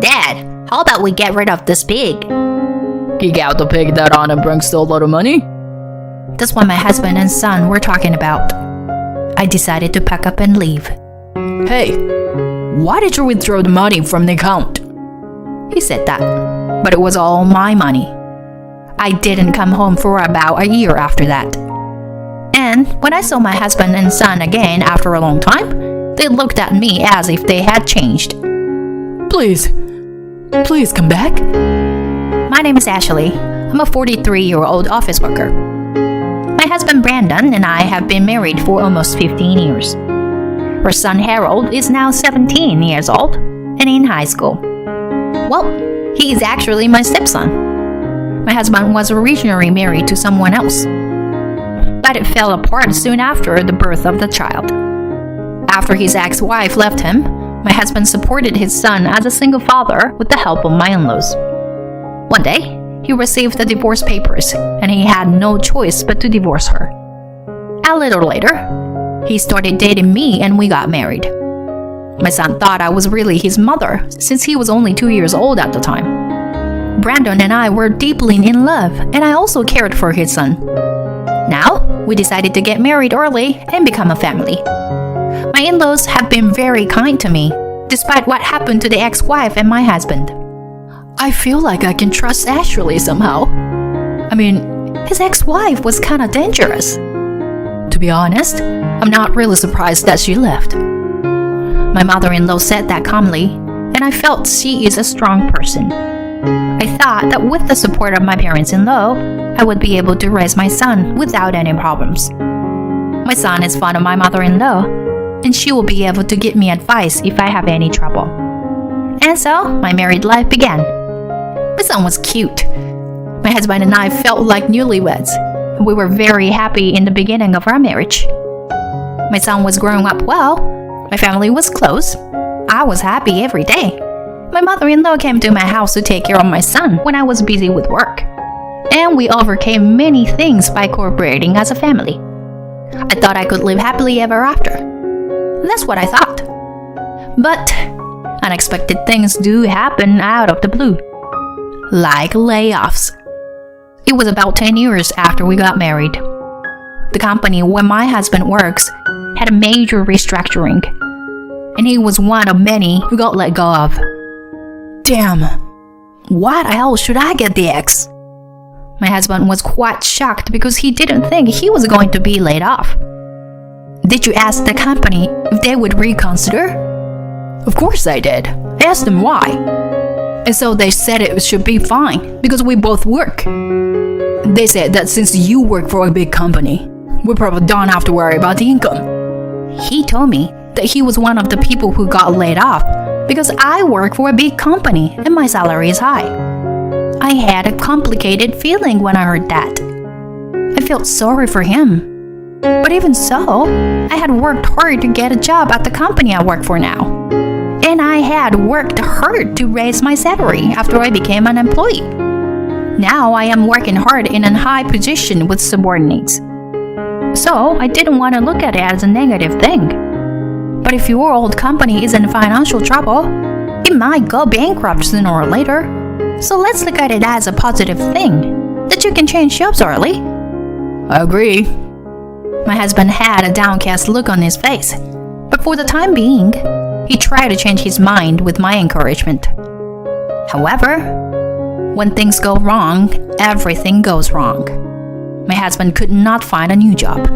Dad, how about we get rid of this pig? Kick out the pig that on and brings a lot of money? That's what my husband and son were talking about. I decided to pack up and leave. Hey, why did you withdraw the money from the account? He said that, but it was all my money. I didn't come home for about a year after that. And when I saw my husband and son again after a long time, they looked at me as if they had changed. Please come back. My name is Ashley. I'm a 43-year-old office worker. My husband Brandon and I have been married for almost 15 years. Our son Harold is now 17 years old and in high school. Well, he is actually my stepson. My husband was originally married to someone else, but it fell apart soon after the birth of the child. After his ex-wife left him, my husband supported his son as a single father with the help of my in-laws. One day, he received the divorce papers, and he had no choice but to divorce her. A little later, he started dating me and we got married. My son thought I was really his mother, since he was only 2 years old at the time. Brandon and I were deeply in love, and I also cared for his son. Now, we decided to get married early and become a family. My in-laws have been very kind to me, despite what happened to the ex-wife and my husband. I feel like I can trust Ashley somehow. I mean, his ex-wife was kinda dangerous. To be honest, I'm not really surprised that she left. My mother-in-law said that calmly, and I felt she is a strong person. I thought that with the support of my parents-in-law, I would be able to raise my son without any problems. My son is fond of my mother-in-law, and she will be able to give me advice if I have any trouble. And so, my married life began. My son was cute. My husband and I felt like newlyweds, and we were very happy in the beginning of our marriage. My son was growing up well. My family was close. I was happy every day. My mother-in-law came to my house to take care of my son when I was busy with work. And we overcame many things by cooperating as a family. I thought I could live happily ever after. That's what I thought. But unexpected things do happen out of the blue. Like layoffs. It was about 10 years after we got married. The company where my husband works had a major restructuring, and he was one of many who got let go of. Damn, why the hell should I get the X? My husband was quite shocked because he didn't think he was going to be laid off. Did you ask the company if they would reconsider? Of course I did. I asked them why. And so they said it should be fine because we both work. They said that since you work for a big company, we probably don't have to worry about the income. He told me that he was one of the people who got laid off because I work for a big company and my salary is high. I had a complicated feeling when I heard that. I felt sorry for him. But even so, I had worked hard to get a job at the company I work for now. And I had worked hard to raise my salary after I became an employee. Now I am working hard in a high position with subordinates. So I didn't want to look at it as a negative thing. But if your old company is in financial trouble, it might go bankrupt sooner or later. So let's look at it as a positive thing, that you can change jobs early. I agree. My husband had a downcast look on his face, but for the time being, he tried to change his mind with my encouragement. However, when things go wrong, everything goes wrong. My husband could not find a new job.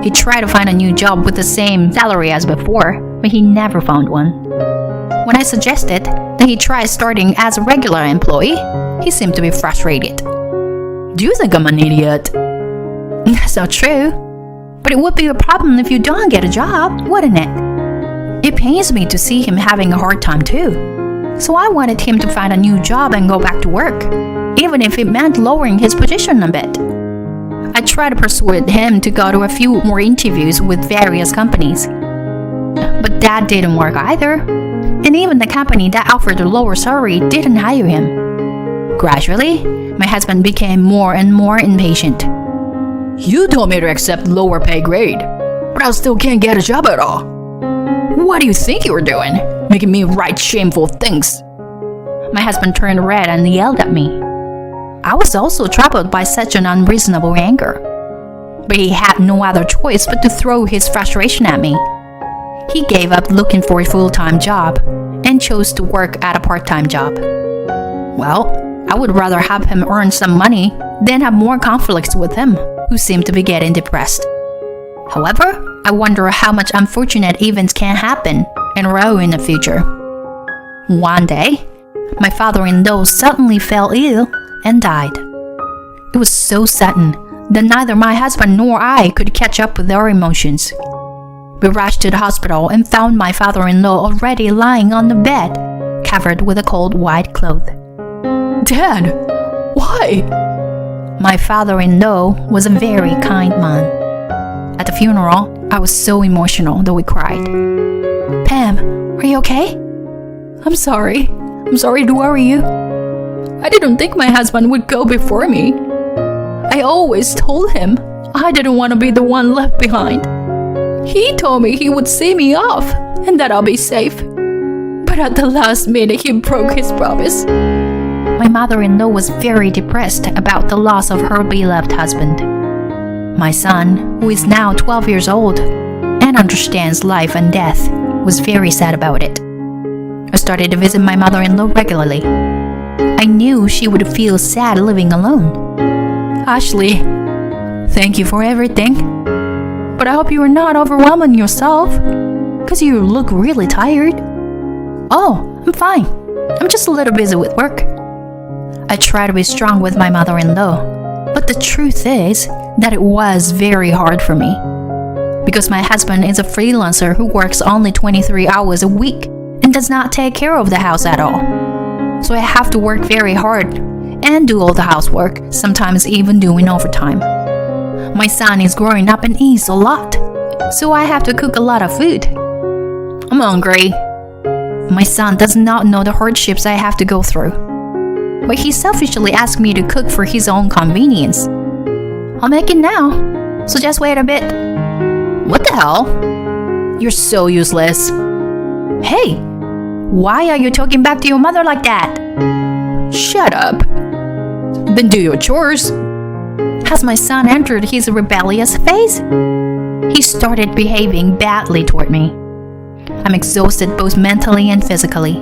He tried to find a new job with the same salary as before, but he never found one. When I suggested that he try starting as a regular employee, he seemed to be frustrated. Do you think I'm an idiot? That's not true. But it would be a problem if you don't get a job, wouldn't it? It pains me to see him having a hard time too. So I wanted him to find a new job and go back to work, even if it meant lowering his position a bit. I tried to persuade him to go to a few more interviews with various companies. But that didn't work either. And even the company that offered a lower salary didn't hire him. Gradually, my husband became more and more impatient. You told me to accept lower pay grade, but I still can't get a job at all. What do you think you were doing? Making me write shameful things. my husband turned red and yelled at me. I was also troubled by such an unreasonable anger. But he had no other choice but to throw his frustration at me. He gave up looking for a full-time job and chose to work at a part-time job. Well, I would rather have him earn some money than have more conflicts with him, who seemed to be getting depressed. However, I wonder how much unfortunate events can happen in a row in the future. One day, my father-in-law suddenly fell ill and died. It was so sudden that neither my husband nor I could catch up with our emotions. We rushed to the hospital and found my father-in-law already lying on the bed, covered with a cold white cloth. Dad, why? My father-in-law was a very kind man. At the funeral, I was so emotional that we cried. Pam, are you okay? I'm sorry. I'm sorry to worry you. I didn't think my husband would go before me. I always told him I didn't want to be the one left behind. He told me he would see me off and that I'll be safe. But at the last minute, he broke his promise. My mother-in-law was very depressed about the loss of her beloved husband. My son, who is now 12 years old and understands life and death, was very sad about it. I started to visit my mother-in-law regularly. I knew she would feel sad living alone. Ashley, thank you for everything. But I hope you are not overwhelming yourself, because you look really tired. Oh, I'm fine. I'm just a little busy with work. I try to be strong with my mother-in-law, but the truth is that it was very hard for me. Because my husband is a freelancer who works only 23 hours a week and does not take care of the house at all. So I have to work very hard and do all the housework, sometimes even doing overtime. My son is growing up and eats a lot, so I have to cook a lot of food. I'm hungry. My son does not know the hardships I have to go through, but he selfishly asked me to cook for his own convenience. I'll make it now, so just wait a bit. What the hell? You're so useless. Hey, why are you talking back to your mother like that? Shut up. Then do your chores. Has my son entered his rebellious phase? He started behaving badly toward me. I'm exhausted both mentally and physically.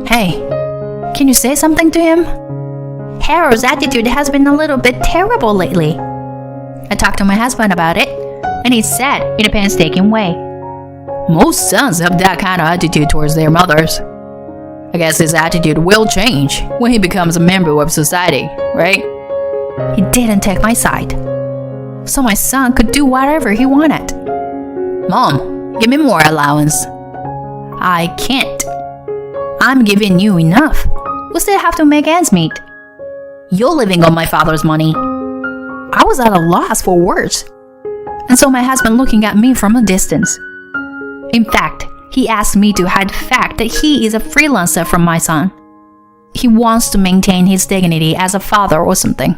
Hey, can you say something to him? Harold's attitude has been a little bit terrible lately. I talked to my husband about it, and he said in a painstaking way, most sons have that kind of attitude towards their mothers. I guess his attitude will change when he becomes a member of society, right? He didn't take my side, so my son could do whatever he wanted. Mom, give me more allowance. I can't. I'm giving you enough. We still have to make ends meet. You're living on my father's money. I was at a loss for words, and so my husband looking at me from a distance. In fact, he asked me to hide the fact that he is a freelancer from my son. He wants to maintain his dignity as a father or something.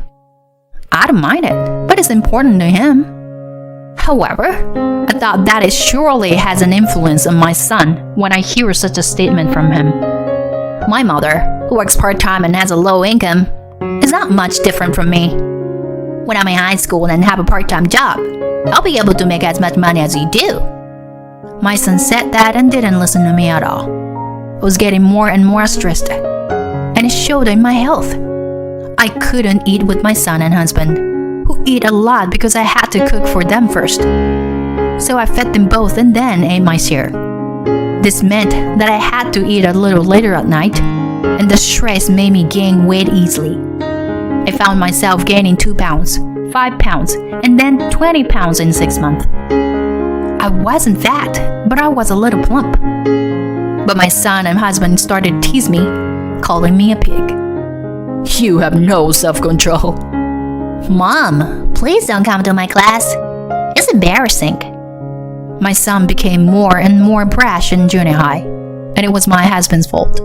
I don't mind it, but it's important to him. However, I thought that it surely has an influence on my son when I hear such a statement from him. My mother, who works part-time and has a low income, is not much different from me. When I'm in high school and have a part-time job, I'll be able to make as much money as you do. My son said that and didn't listen to me at all. I was getting more and more stressed, and it showed in my health. I couldn't eat with my son and husband, who eat a lot because I had to cook for them first. So I fed them both and then ate my share. This meant that I had to eat a little later at night, and the stress made me gain weight easily. I found myself gaining 2 pounds, 5 pounds, and then 20 pounds in 6 months. I wasn't fat, but I was a little plump. But my son and husband started to tease me, calling me a pig. You have no self-control. Mom, please don't come to my class. It's embarrassing. My son became more and more brash in junior high, and it was my husband's fault.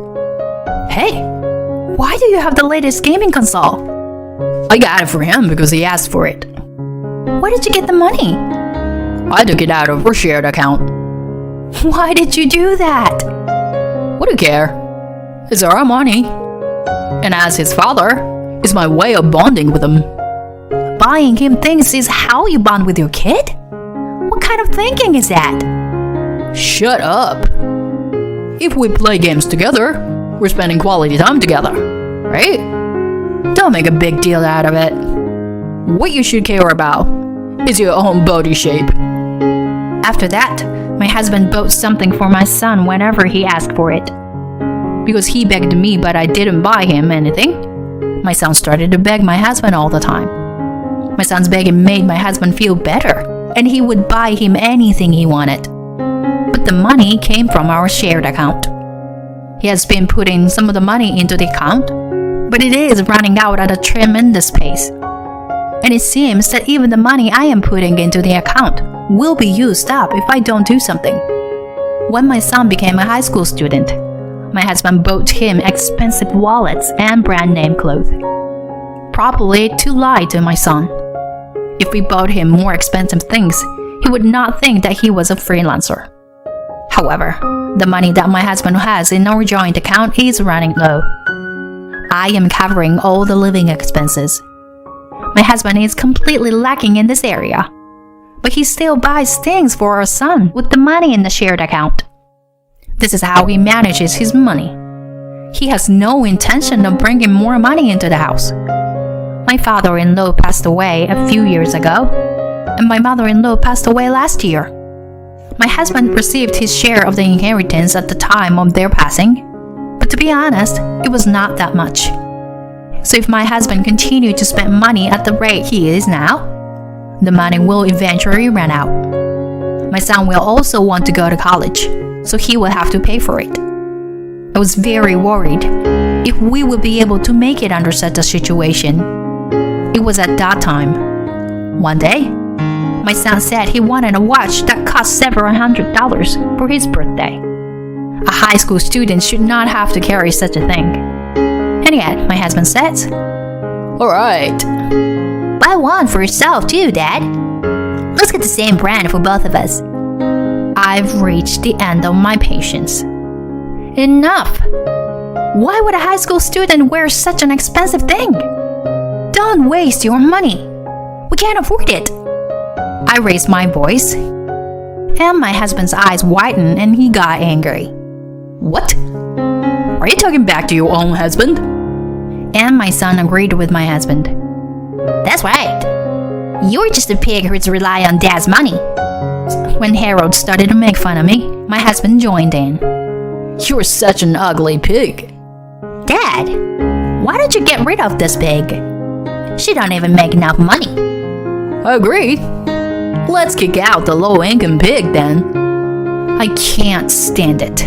Hey, why do you have the latest gaming console? I got it for him because he asked for it. Where did you get the money? I took it out of our shared account. Why did you do that? What do you care? It's our money. And as his father, it's my way of bonding with him. Buying him things is how you bond with your kid? What kind of thinking is that? Shut up. If we play games together, we're spending quality time together, right? Don't make a big deal out of it. What you should care about is your own body shape. After that, my husband bought something for my son whenever he asked for it. Because he begged me but I didn't buy him anything, my son started to beg my husband all the time. My son's begging made my husband feel better, and he would buy him anything he wanted. But the money came from our shared account. He has been putting some of the money into the account, but it is running out at a tremendous pace. And it seems that even the money I am putting into the account will be used up if I don't do something. When my son became a high school student, my husband bought him expensive wallets and brand name clothes. Probably to lie to my son. If we bought him more expensive things, he would not think that he was a freelancer. However, the money that my husband has in our joint account is running low. I am covering all the living expenses. My husband is completely lacking in this area, but he still buys things for our son with the money in the shared account. This is how he manages his money. He has no intention of bringing more money into the house. My father-in-law passed away a few years ago, and my mother-in-law passed away last year. My husband received his share of the inheritance at the time of their passing, but to be honest, it was not that much. So if my husband continued to spend money at the rate he is now, the money will eventually run out. My son will also want to go to college, so he will have to pay for it. I was very worried if we would be able to make it under such a situation. It was at that time. One day, my son said he wanted a watch that cost several $100s for his birthday. A high school student should not have to carry such a thing. And yet, my husband says, Alright. Buy one for yourself too, Dad. Let's get the same brand for both of us. I've reached the end of my patience. Enough! Why would a high school student wear such an expensive thing? Don't waste your money. We can't afford it. I raised my voice, and my husband's eyes widened and he got angry. What? Are you talking back to your own husband? And my son agreed with my husband. That's right. You're just a pig who's rely on Dad's money. When Harold started to make fun of me, my husband joined in. You're such an ugly pig. Dad, why don't you get rid of this pig? She don't even make enough money. I agree. Let's kick out the low-income pig then. I can't stand it.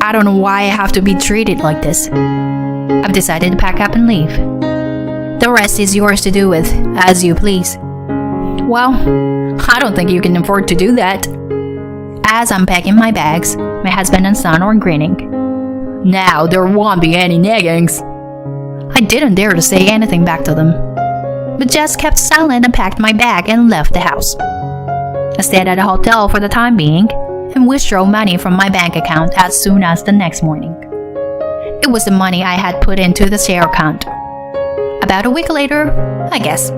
I don't know why I have to be treated like this. I've decided to pack up and leave. The rest is yours to do with as you please. Well, I don't think you can afford to do that. As I'm packing my bags, my husband and son are grinning. Now there won't be any naggings. I didn't dare to say anything back to them, but just kept silent and packed my bag and left the house. I stayed at a hotel for the time being and withdrew money from my bank account as soon as the next morning. It was the money I had put into the share account. About a week later, I guess.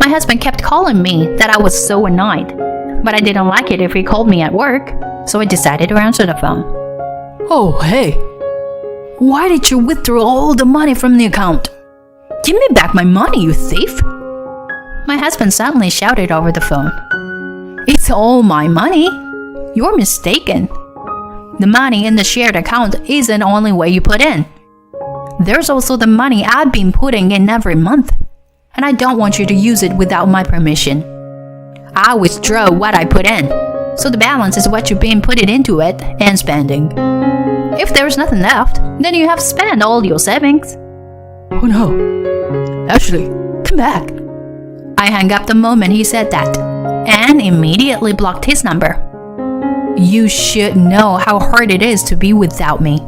My husband kept calling me that I was so annoyed, but I didn't like it if he called me at work, so I decided to answer the phone. Oh, hey. Why did you withdraw all the money from the account? Give me back my money, you thief! My husband suddenly shouted over the phone. It's all my money. You're mistaken. The money in the shared account isn't the only way you put in. There's also the money I've been putting in every month, and I don't want you to use it without my permission. I withdraw what I put in, so the balance is what you've been putting into it and spending. If there's nothing left, then you have spent all your savings. Oh no. Ashley, come back. I hung up the moment he said that, and immediately blocked his number. You should know how hard it is to be without me.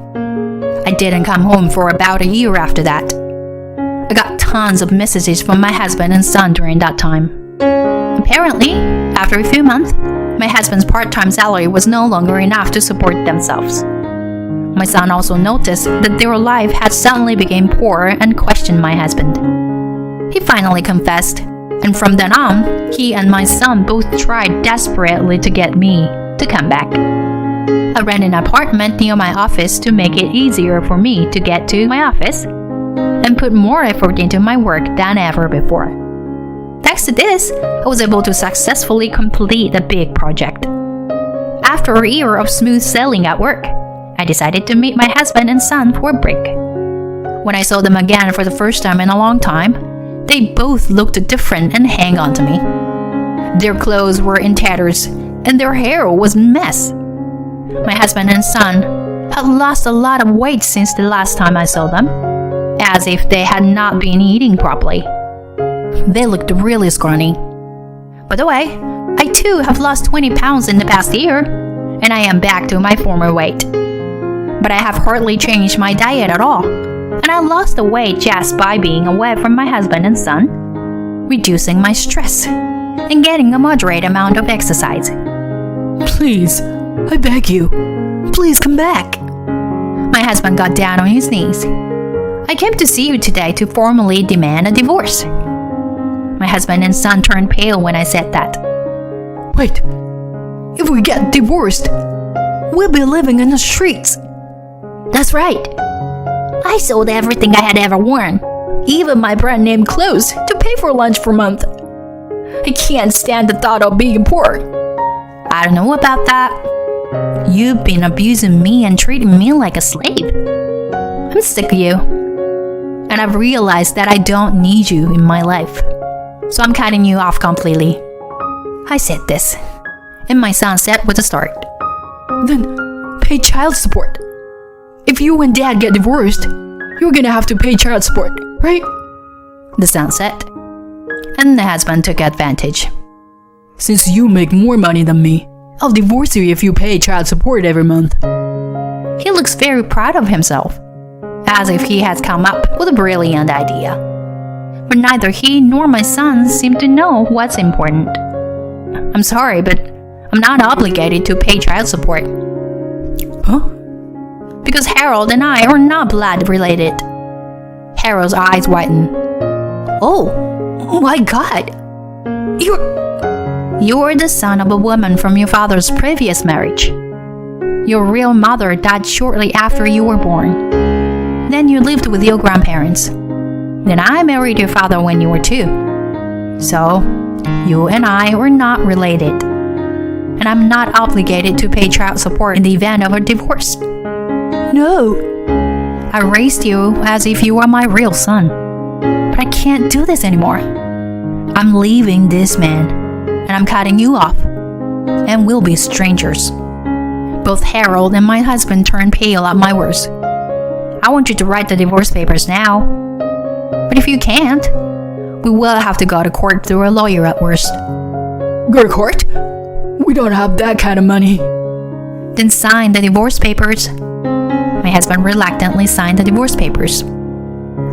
I didn't come home for about a year after that. I got tons of messages from my husband and son during that time. Apparently, after a few months, my husband's part-time salary was no longer enough to support themselves. My son also noticed that their life had suddenly become poor and questioned my husband. He finally confessed, and from then on, he and my son both tried desperately to get me to come back. I rent an apartment near my office to make it easier for me to get to my office and put more effort into my work than ever before. Thanks to this, I was able to successfully complete a big project. After a year of smooth sailing at work, I decided to meet my husband and son for a break. When I saw them again for the first time in a long time, they both looked different and hang on to me. Their clothes were in tatters and their hair was a mess. My husband and son had lost a lot of weight since the last time I saw them, as if they had not been eating properly. They looked really scrawny. By the way, I too have lost 20 pounds in the past year, and I am back to my former weight. But I have hardly changed my diet at all, and I lost the weight just by being away from my husband and son, reducing my stress, and getting a moderate amount of exercise. Please, I beg you, please come back. My husband got down on his knees. I came to see you today to formally demand a divorce. My husband and son turned pale when I said that. Wait, if we get divorced, we'll be living in the streets. That's right. I sold everything I had ever worn, even my brand name clothes, to pay for lunch for a month. I can't stand the thought of being poor. I don't know about that. You've been abusing me and treating me like a slave. I'm sick of you. And I've realized that I don't need you in my life. So I'm cutting you off completely. I said this, and my son said with a start. Then pay child support. If you and Dad get divorced, you're gonna have to pay child support, right? The son said. And the husband took advantage. Since you make more money than me, I'll divorce you if you pay child support every month. He looks very proud of himself, as if he has come up with a brilliant idea. But neither he nor my son seem to know what's important. I'm sorry, but I'm not obligated to pay child support. Huh? Because Harold and I are not blood related. Harold's eyes widened. Oh my God! You're the son of a woman from your father's previous marriage. Your real mother died shortly after you were born. Then you lived with your grandparents. Then I married your father when you were 2. So, you and I were not related. And I'm not obligated to pay child support in the event of a divorce. No. I raised you as if you were my real son. But I can't do this anymore. I'm leaving this man, and I'm cutting you off. And we'll be strangers. Both Harold and my husband turned pale at my words. I want you to write the divorce papers now. But if you can't, we will have to go to court through a lawyer at worst. Go to court? We don't have that kind of money. Then sign the divorce papers. My husband reluctantly signed the divorce papers.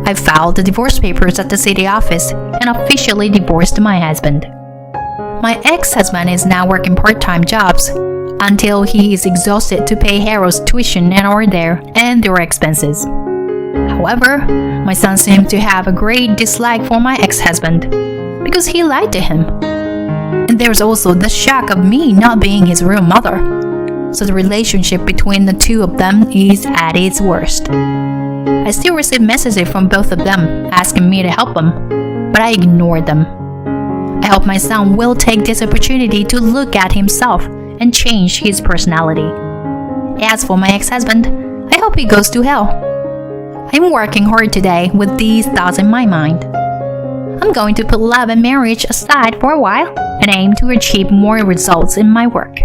I filed the divorce papers at the city office and officially divorced my husband. My ex-husband is now working part-time jobs until he is exhausted to pay Harold's tuition and our there and their expenses. However, my son seemed to have a great dislike for my ex-husband because he lied to him. And there's also the shock of me not being his real mother. So the relationship between the two of them is at its worst. I still receive messages from both of them asking me to help them, but I ignored them. I hope my son will take this opportunity to look at himself and change his personality. As for my ex-husband, I hope he goes to hell. I'm working hard today with these thoughts in my mind. I'm going to put love and marriage aside for a while and aim to achieve more results in my work.